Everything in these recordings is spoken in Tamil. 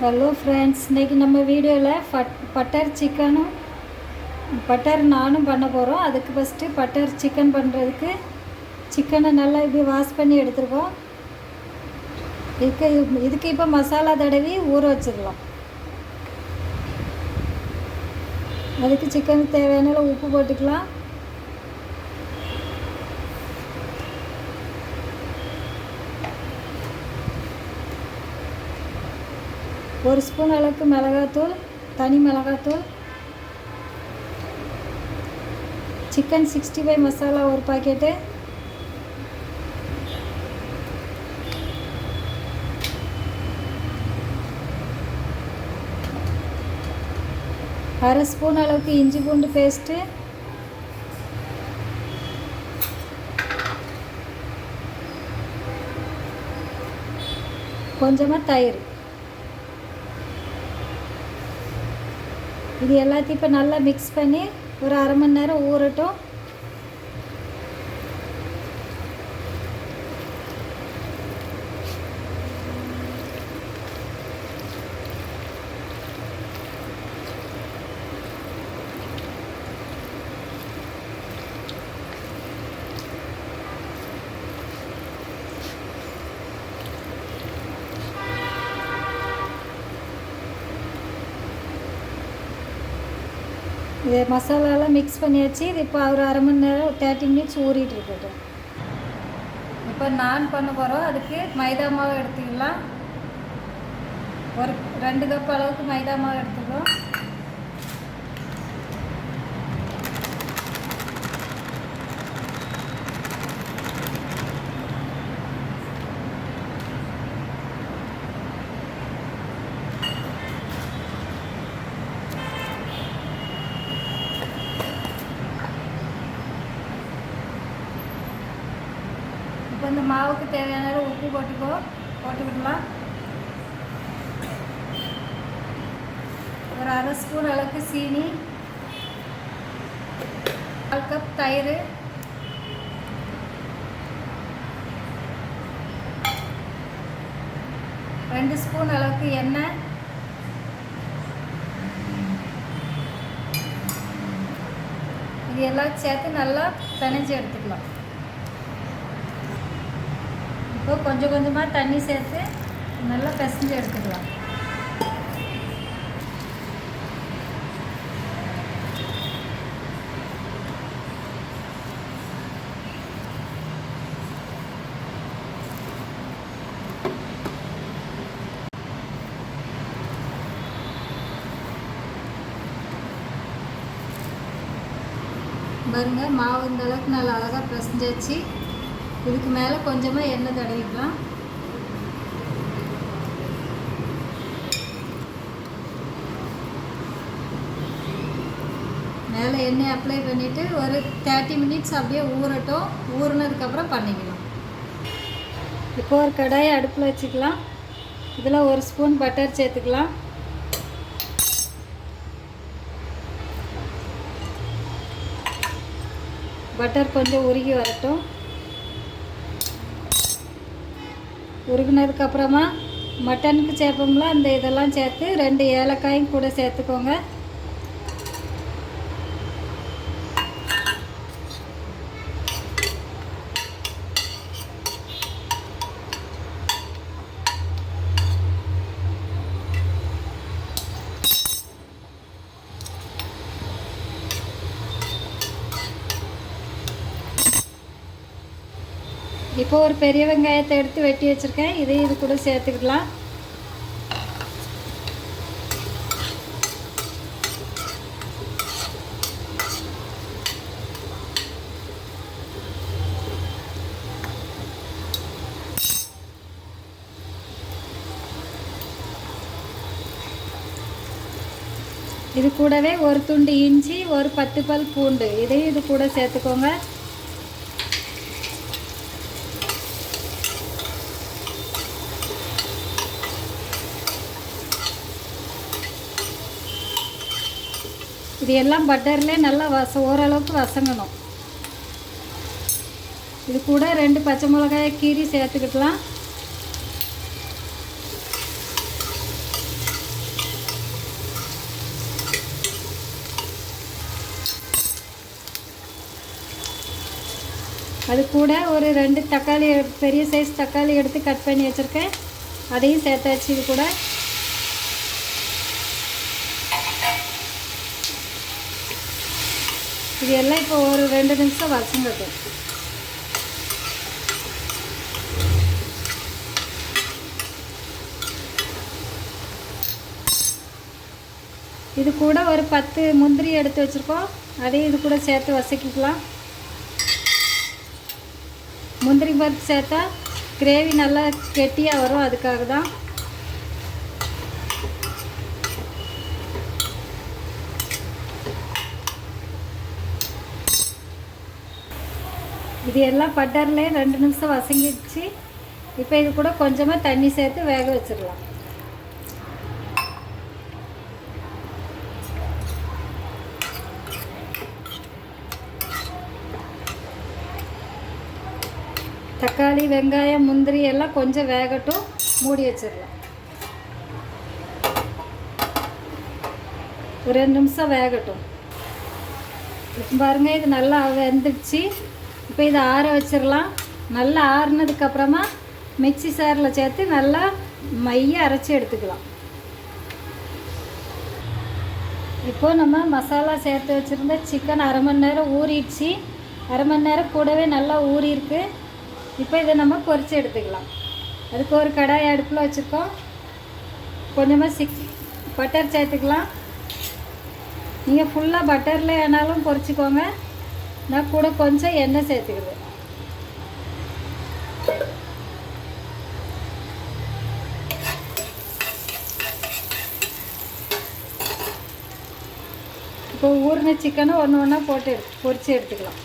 ஹலோ ஃப்ரெண்ட்ஸ், இன்றைக்கி நம்ம வீடியோவில் பட்டர் சிக்கனும் பட்டர் நானும் பண்ண போகிறோம். அதுக்கு ஃபஸ்ட்டு பட்டர் சிக்கன் பண்ணுறதுக்கு சிக்கனை நல்லா இப்படி வாஷ் பண்ணி எடுத்துருக்கோம். இதுக்கு இப்போ மசாலா தடவி ஊற வச்சிடலாம். அதுக்கு சிக்கனுக்கு தேவையான உப்பு போட்டுக்கலாம். ஒரு ஸ்பூன் அளவுக்கு மிளகாத்தூள், தனி மிளகாத்தூள், சிக்கன் 65 மசாலா ஒரு பாக்கெட்டு, அரை ஸ்பூன் அளவுக்கு இஞ்சி பூண்டு பேஸ்ட்டு, கொஞ்சமாக தயிர். இது எல்லாத்தையும் இப்போ நல்லா மிக்ஸ் பண்ணி ஒரு அரை மணி நேரம் ஊறட்டும். இது மசாலாலாம் மிக்ஸ் பண்ணியாச்சு. இது இப்போ ஒரு அரை மணி நேரம் 30 மினிட்ஸ் ஊறிட்டு இருக்கட்டும். இப்போ நான் பண்ண போகிறோம். அதுக்கு மைதா மாவு எடுத்துக்கலாம். ஒரு 2 கப் அளவுக்கு மைதா மாவு எடுத்துக்கிறோம். இப்போ இந்த மாவுக்கு தேவையான உப்பு போட்டுக்கிடலாம். ஒரு அரை ஸ்பூன் அளவுக்கு சீனி, 1 கப் தயிர், ரெண்டு ஸ்பூன் அளவுக்கு எண்ணெய், இது எல்லாம் சேர்த்து நல்லா பிணைஞ்சு எடுத்துக்கலாம். இப்போ கொஞ்சம் கொஞ்சமாக தண்ணி சேர்த்து நல்லா பிசைஞ்சு எடுத்துக்கலாம். பாருங்க, மாவு இந்த அளவுக்கு நல்லா அழகாக பிசைஞ்சாச்சு. இதுக்கு மேலே கொஞ்சமாக எண்ணெய் தடவிக்கலாம். மேலே எண்ணெய் அப்ளை பண்ணிவிட்டு ஒரு 30 மினிட்ஸ் அப்படியே ஊறட்டும். ஊறினதுக்கப்புறம் பண்ணிக்கலாம். இப்போ ஒரு கடாயை அடுப்பில் வச்சுக்கலாம். இதில் ஒரு ஸ்பூன் பட்டர் சேர்த்துக்கலாம். பட்டர் கொஞ்சம் உருகி வரட்டும். உருகினதுக்கப்புறமா மட்டனுக்கு சேர்ப்போம்ல, அந்த இதெல்லாம் சேர்த்து 2 ஏலக்காயும் கூட சேர்த்துக்கோங்க. இப்போ ஒரு பெரிய வெங்காயத்தை எடுத்து வெட்டி வச்சுருக்கேன். இதையும் இது கூட சேர்த்துக்கலாம். இது கூடவே ஒரு துண்டு இஞ்சி, ஒரு 10 பல் பூண்டு, இதையும் இது கூட சேர்த்துக்கோங்க. இது எல்லாம் பட்டர்லேயே நல்லா ஓரளவுக்கு வசங்கணும். இது கூட 2 பச்சை மிளகாயை கீரி சேர்த்துக்கிடலாம். அது கூட ஒரு 2 தக்காளி, பெரிய சைஸ் தக்காளி எடுத்து கட் பண்ணி வச்சுருக்கேன், அதையும் சேர்த்தாச்சு. இது கூட இது எல்லாம் இப்போ ஒரு 2 நிமிஷம் வசங்கட்டும். இது கூட ஒரு 10 முந்திரி எடுத்து வச்சுருக்கோம், அதையும் இது கூட சேர்த்து வதக்கிக்கலாம். முந்திரி பருப்பு சேர்த்தா கிரேவி நல்லா கெட்டியாக வரும், அதுக்காக தான். இது எல்லாம் பட்டர்லேயே 2 நிமிஷம் வதங்கிடுச்சு. இப்போ இது கூட கொஞ்சமாக தண்ணி சேர்த்து வேக வச்சிடலாம். தக்காளி, வெங்காயம், முந்திரி எல்லாம் கொஞ்சம் வேகட்டும், மூடி வச்சிடலாம். ஒரு 2 நிமிஷம் வேகட்டும். இப்போ பாருங்கள், இது நல்லா வெந்துடுச்சு. இப்போ இதை ஆற வச்சிடலாம். நல்லா ஆறுனதுக்கப்புறமா மிக்ஸி சாரில் சேர்த்து நல்லா மைய அரைச்சி எடுத்துக்கலாம். இப்போது நம்ம மசாலா சேர்த்து வச்சுருந்த சிக்கன் அரை மணி நேரம் ஊறிடுச்சு. அரை மணி நேரம் கூடவே நல்லா ஊறியிருக்கு. இப்போ இதை நம்ம பொரித்து எடுத்துக்கலாம். அதுக்கு ஒரு கடாய் அடுப்பில் வச்சுருக்கோம். கொஞ்சமாக பட்டர் சேர்த்துக்கலாம். நீங்கள் ஃபுல்லாக பட்டரில் வேணாலும் பொரிச்சிக்கோங்க. நான் கூட கொஞ்சம் எண்ணெய் சேர்த்துக்குது. இப்போ ஊறின சிக்கனை ஒன்று ஒன்றா போட்டு பொரித்து எடுத்துக்கலாம்.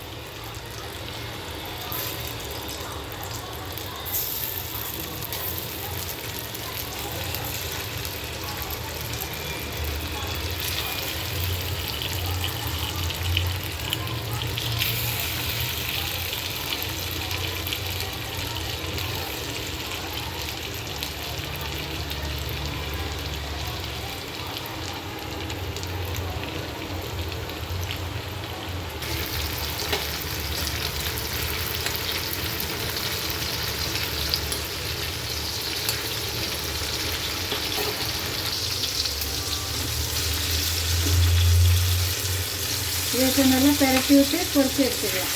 இதை நல்லா பரப்பி விட்டு பொரித்து எடுத்துக்கலாம்.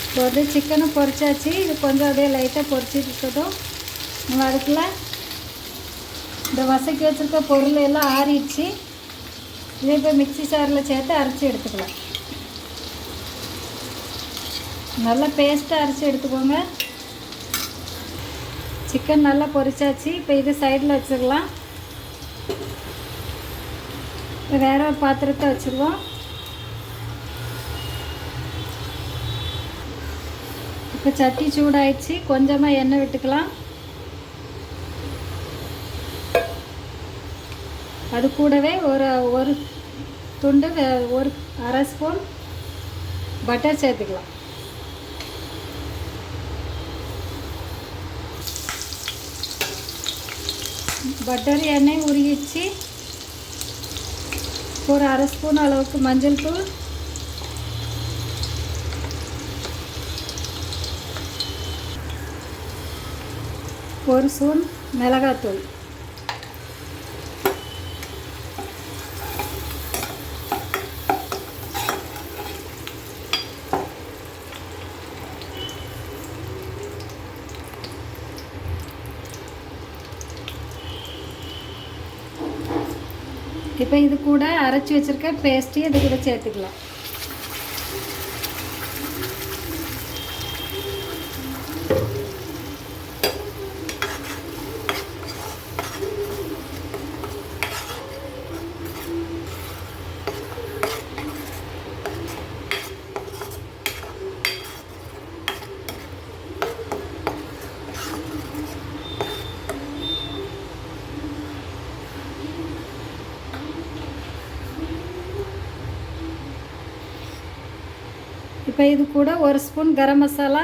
இப்போ வந்து சிக்கனை பொரிச்சாச்சு. இது கொஞ்சம் அப்படியே லைட்டாக பொரிச்சிட்டு இருக்கட்டும். நம்ம அதுக்குள்ள இந்த வசக்கி வச்சுருக்க பொருள் எல்லாம் ஆறிடுச்சு. இதை இப்போ மிக்ஸி சாரில் சேர்த்து அரைச்சி எடுத்துக்கலாம். நல்லா பேஸ்ட்டாக அரைச்சி எடுத்துக்கோங்க. சிக்கன் நல்லா பொரிச்சாச்சு. இப்போ இது சைடில் வச்சுக்கலாம். இப்போ வேறு ஒரு பாத்திரத்தை வச்சுருவோம். இப்போ சட்டி சூடாயிடுச்சு. கொஞ்சமாக எண்ணெய் விட்டுக்கலாம். அது கூடவே ஒரு துண்டு, ஒரு அரை ஸ்பூன் பட்டர் சேர்த்துக்கலாம். பட்டர் எண்ணெய் உருகிச்சு. ஒரு அரை ஸ்பூன் அளவுக்கு மஞ்சள் தூள், ஒரு ஸ்பூன் மிளகாத்தூள், இப்போ இது கூட அரைச்சி வச்சுருக்க பேஸ்ட்டையும் இது கூட சேர்த்துக்கலாம். இப்போ இது கூட 1 ஸ்பூன் கரம் மசாலா,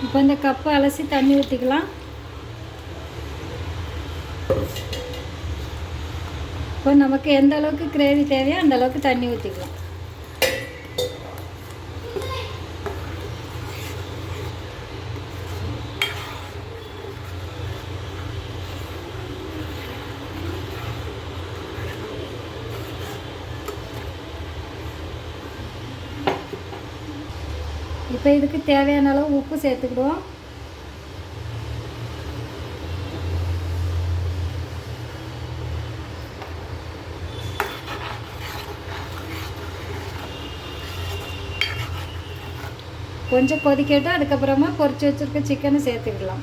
இப்போ இந்த கப்பை அலசி தண்ணி ஊற்றிக்கலாம். இப்போ நமக்கு எந்த அளவுக்கு கிரேவி தேவையோ அந்த அளவுக்கு தண்ணி ஊற்றிக்கலாம். இப்போ இதுக்கு தேவையான அளவு உப்பு சேர்த்துக்கிடுவோம். கொஞ்சம் கொதிக்கட்டும். அதுக்கப்புறமா பொரிச்சு வச்சுருக்க சிக்கனை சேர்த்துக்கலாம்.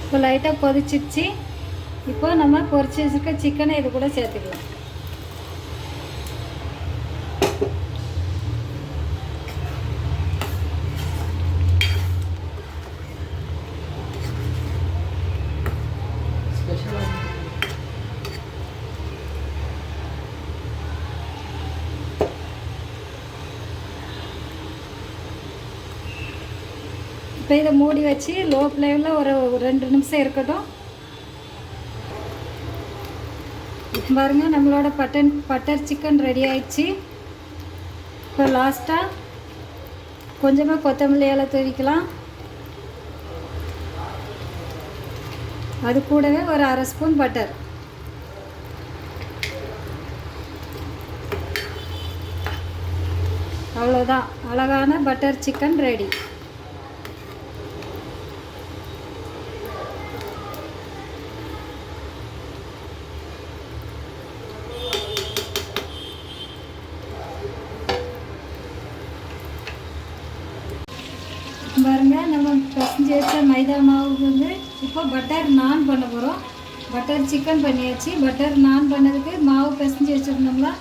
இப்போ லைட்டாக கொதிச்சிடுச்சு. இப்போ நம்ம பொரிச்சு வச்சுருக்க சிக்கனை இது கூட சேர்த்துக்கலாம். இப்போ இதை மூடி வச்சு லோ ஃப்ளேமில் ஒரு 2 நிமிஷம் இருக்கட்டும். பாருங்கள், நம்மளோட பட்டர் சிக்கன் ரெடி ஆயிடுச்சு. இப்போ லாஸ்ட்டாக கொஞ்சமாக கொத்தமல்லி இலை தூவிக்கலாம். அது கூடவே ஒரு 1/2 ஸ்பூன் பட்டர். அவ்வளோதான், அழகான பட்டர் சிக்கன் ரெடி. பாருங்கள், நம்ம பிசைஞ்சு வச்ச மைதா மாவுக்கு வந்து இப்போ பட்டர் நான் பண்ண போகிறோம். பட்டர் சிக்கன் பண்ணியாச்சு. பட்டர் நான் பண்ணதுக்கு மாவு பிசைஞ்சு வச்சுருந்தோம்னா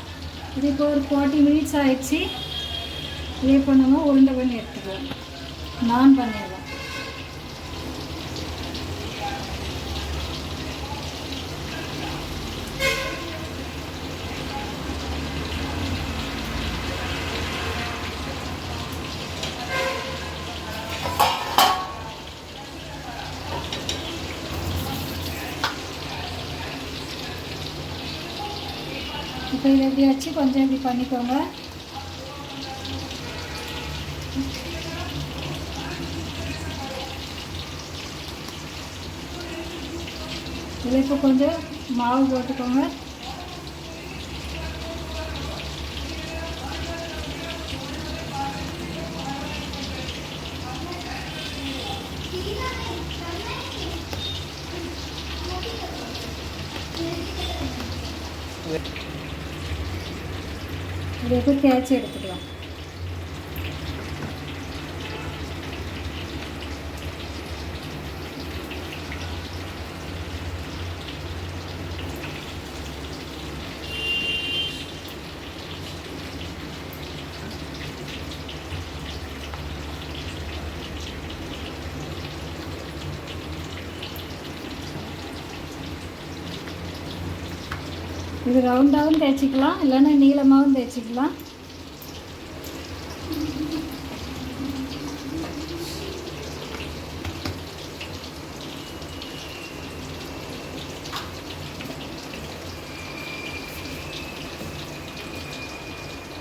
இது இப்போ ஒரு 40 மினிட்ஸ் ஆயிடுச்சு. இதே இப்போ நம்ம உருண்டை பண்ணி எடுத்துக்கலாம். நான் பண்ணிடலாம். இப்போ இதை எப்படி வச்சு கொஞ்சம் இப்படி பண்ணிக்கோங்க. இதில் இப்போ கொஞ்சம் மாவு போட்டுக்கோங்க. இதை இப்போ தேய்ச்சி எடுத்துக்கலாம். இது ரவுண்டாகவும் தேய்ச்சிக்கலாம், இல்லைன்னா நீளமாகவும் தேய்ச்சிக்கலாம்.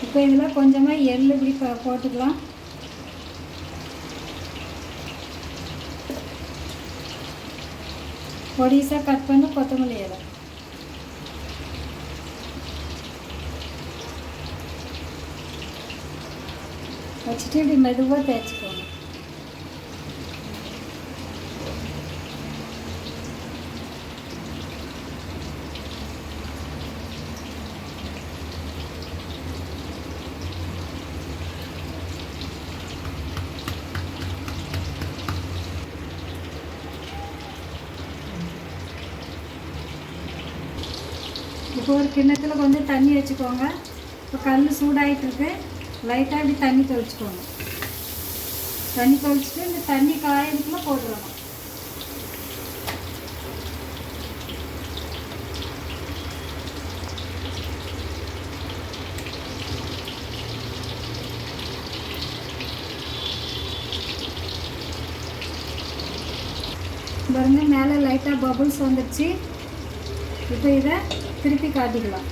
இப்போ இதில் கொஞ்சமாக எள்ளு இப்படி போட்டுக்கலாம். பொடிசாக கட் பண்ணி கொத்தமல்லி இலை வச்சுட்டு இப்படி மெதுவாக தேய்ச்சிக்கோங்க. இப்போ ஒரு கிண்ணத்தில் கொஞ்சம் தண்ணி வச்சுக்கோங்க. இப்போ கல் சூடாகிட்டுருக்கு. லைட்டாக இப்படி தண்ணி தெளிச்சுக்கோங்க. தண்ணி தெளிச்சுட்டு இந்த தண்ணி காயதுக்குள்ளே போட்டுடணும். பாருங்க, மேலே லைட்டாக பபுள்ஸ் வந்துடுச்சு. இப்போ இதை திருப்பி காட்டிக்கலாம்.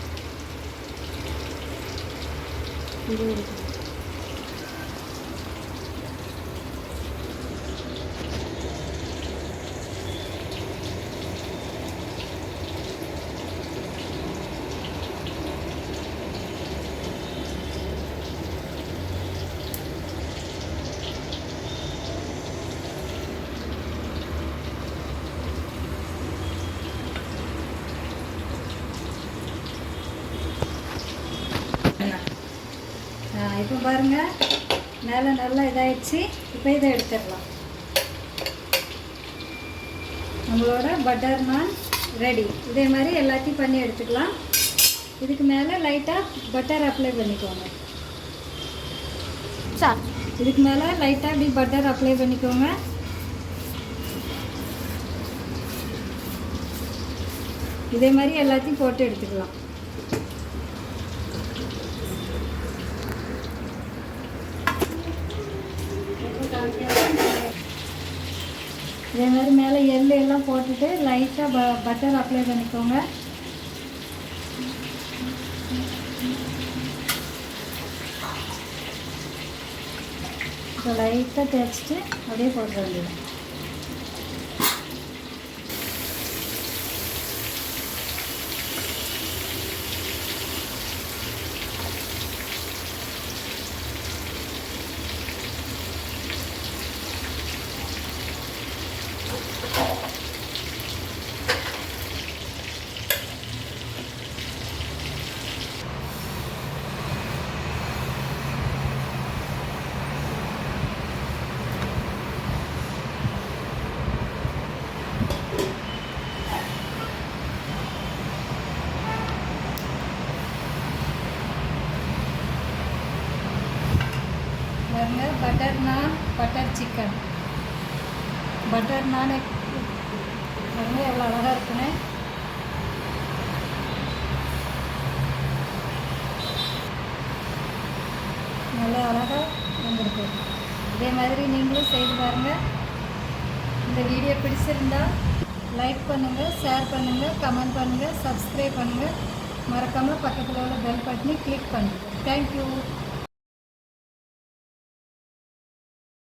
இது இப்போ பாருங்கள், மேலே நல்லா இதாகிடுச்சு. இப்போ இதை எடுத்துடலாம். நம்மளோட பட்டர் நான் ரெடி. இதே மாதிரி எல்லாத்தையும் பண்ணி எடுத்துக்கலாம். இதுக்கு மேலே லைட்டாக பட்டர் அப்ளை பண்ணிக்கோங்க. இதுக்கு மேலே லைட்டாக இப்படி பட்டர் அப்ளை பண்ணிக்கோங்க. இதே மாதிரி எல்லாத்தையும் போட்டு எடுத்துக்கலாம். இதே மாதிரி மேலே எள்ளு எல்லாம் போட்டுட்டு லைட்டாக பட்டர் அப்ளை பண்ணிக்கோங்க. இப்போ லைட்டாக தேய்ச்சிட்டு அப்படியே போட்டுற வேண்டியது. பட்டர் நான், பட்டர் சிக்கன், பட்டர் நான் பாருங்க எவ்வளோ அழகாக இருக்குன்னு. நல்லா அழகாக வந்திருக்கு. இதே மாதிரி நீங்களும் செய்து பாருங்கள். இந்த வீடியோ பிடிச்சிருந்தால் லைக் பண்ணுங்கள், ஷேர் பண்ணுங்கள், கமெண்ட் பண்ணுங்கள், சப்ஸ்கிரைப் பண்ணுங்கள். மறக்காமல் பக்கத்தில் உள்ள பெல் பட்டனை கிளிக் பண்ணுங்கள். தேங்க்யூ.